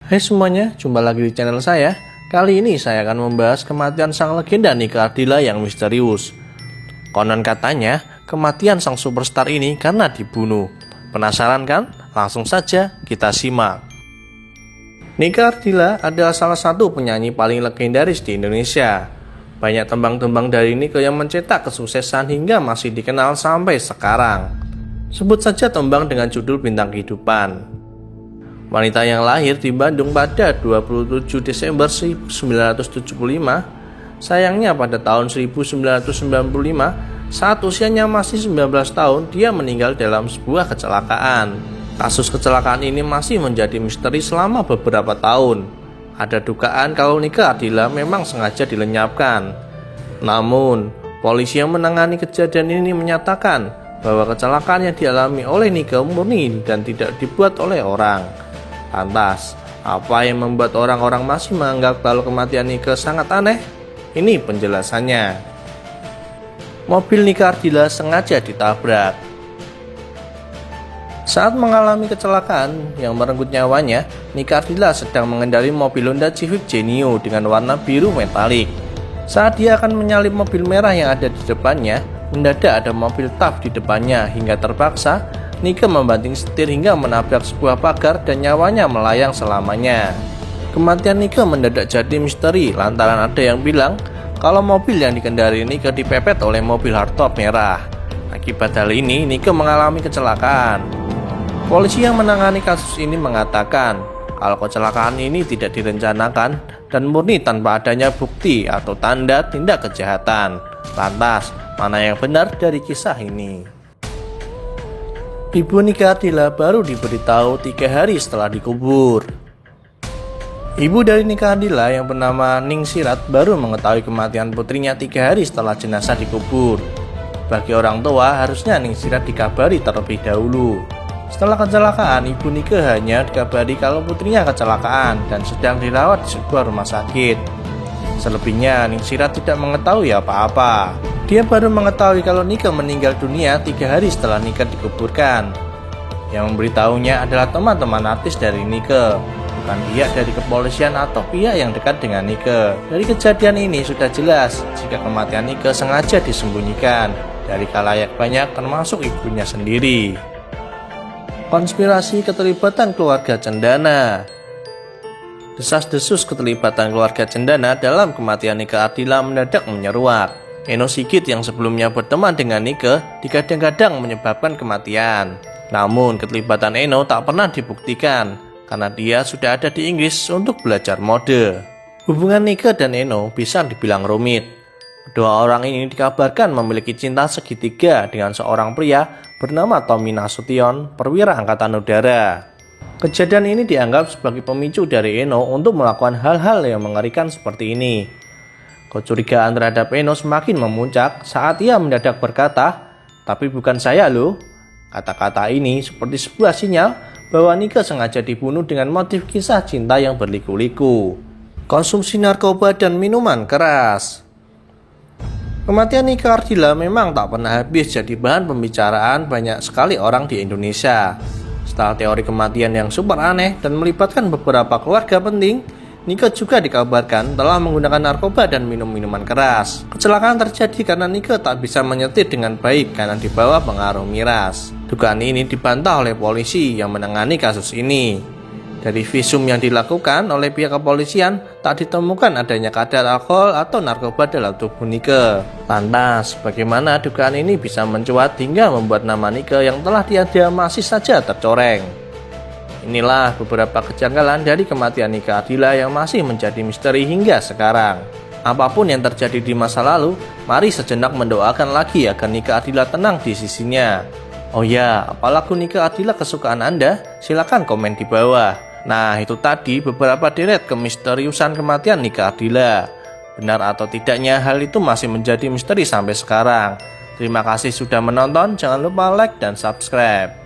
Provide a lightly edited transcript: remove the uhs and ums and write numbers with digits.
Hai semuanya, jumpa lagi di channel saya. Kali ini saya akan membahas kematian sang legenda Nike Ardilla yang misterius. Konon katanya, kematian sang superstar ini karena dibunuh. Penasaran kan? Langsung saja kita simak. Nike Ardilla adalah salah satu penyanyi paling legendaris di Indonesia. Banyak tembang-tembang dari Nike yang mencetak kesuksesan hingga masih dikenal sampai sekarang. Sebut saja tembang dengan judul Bintang Kehidupan. Wanita yang lahir di Bandung pada 27 Desember 1975, sayangnya pada tahun 1995, saat usianya masih 19 tahun, dia meninggal dalam sebuah kecelakaan. Kasus kecelakaan ini masih menjadi misteri selama beberapa tahun. Ada dugaan kalau Nike Ardilla memang sengaja dilenyapkan. Namun, polisi yang menangani kejadian ini menyatakan bahwa kecelakaan yang dialami oleh Nike murni dan tidak dibuat oleh orang. Lantas, apa yang membuat orang-orang masih menganggap kalau kematian Nike sangat aneh? Ini penjelasannya. Mobil Nike Ardilla sengaja ditabrak. Saat mengalami kecelakaan yang merenggut nyawanya, Nike Ardilla sedang mengendarai mobil Honda Civic Genio dengan warna biru metalik. Saat dia akan menyalip mobil merah yang ada di depannya, mendadak ada mobil TAF di depannya hingga terpaksa Nike membanting setir hingga menabrak sebuah pagar dan nyawanya melayang selamanya. Kematian Nike mendadak jadi misteri lantaran ada yang bilang kalau mobil yang dikendari Nike dipepet oleh mobil hardtop merah. Akibat hal ini, Nike mengalami kecelakaan. Polisi yang menangani kasus ini mengatakan kalau kecelakaan ini tidak direncanakan dan murni tanpa adanya bukti atau tanda tindak kejahatan. Lantas, mana yang benar dari kisah ini? Ibu Nike Ardilla baru diberitahu 3 hari setelah dikubur. Ibu dari Nike Ardilla yang bernama Ning Sirat baru mengetahui kematian putrinya 3 hari setelah jenazah dikubur. Bagi orang tua, harusnya Ning Sirat dikabari terlebih dahulu. Setelah kecelakaan, Ibu Nike hanya dikabari kalau putrinya kecelakaan dan sedang dirawat di sebuah rumah sakit. Selebihnya, Ning Sirat tidak mengetahui apa-apa. Dia baru mengetahui kalau Nike meninggal dunia 3 hari setelah Nike dikuburkan. Yang memberitahunya adalah teman-teman artis dari Nike, bukan pihak dari kepolisian atau pihak yang dekat dengan Nike. Dari kejadian ini sudah jelas jika kematian Nike sengaja disembunyikan dari khalayak banyak termasuk ibunya sendiri. Konspirasi keterlibatan keluarga cendana. Desas-desus keterlibatan keluarga cendana dalam kematian Nike Ardilla mendadak menyeruak. Eno Sigit yang sebelumnya berteman dengan Nike digadang-gadang menyebabkan kematian. Namun keterlibatan Eno tak pernah dibuktikan karena dia sudah ada di Inggris untuk belajar mode. Hubungan Nike dan Eno bisa dibilang rumit. Kedua orang ini dikabarkan memiliki cinta segitiga dengan seorang pria bernama Tommy Nasution, perwira angkatan udara. Kejadian ini dianggap sebagai pemicu dari Eno untuk melakukan hal-hal yang mengerikan seperti ini. Kecurigaan terhadap Eno semakin memuncak saat ia mendadak berkata, "Tapi bukan saya loh." Kata-kata ini seperti sebuah sinyal bahwa Nike sengaja dibunuh dengan motif kisah cinta yang berliku-liku. Konsumsi narkoba dan minuman keras. Kematian Nike Ardilla memang tak pernah habis jadi bahan pembicaraan banyak sekali orang di Indonesia. Setelah teori kematian yang super aneh dan melibatkan beberapa keluarga penting, Nike juga dikabarkan telah menggunakan narkoba dan minum minuman keras. Kecelakaan terjadi karena Nike tak bisa menyetir dengan baik karena dibawa pengaruh miras. Dugaan ini dibantah oleh polisi yang menangani kasus ini. Dari visum yang dilakukan oleh pihak kepolisian, tak ditemukan adanya kadar alkohol atau narkoba dalam tubuh Nike. Lantas, bagaimana dugaan ini bisa mencuat hingga membuat nama Nike yang telah tiada masih saja tercoreng? Inilah beberapa kejanggalan dari kematian Nike Ardilla yang masih menjadi misteri hingga sekarang. Apapun yang terjadi di masa lalu, mari sejenak mendoakan lagi agar Nike Ardilla tenang di sisinya. Oh ya, apa lagu Nike Ardilla kesukaan Anda? Silakan komen di bawah. Nah, itu tadi beberapa deret kemisteriusan kematian Nike Ardilla. Benar atau tidaknya hal itu masih menjadi misteri sampai sekarang. Terima kasih sudah menonton, jangan lupa like dan subscribe.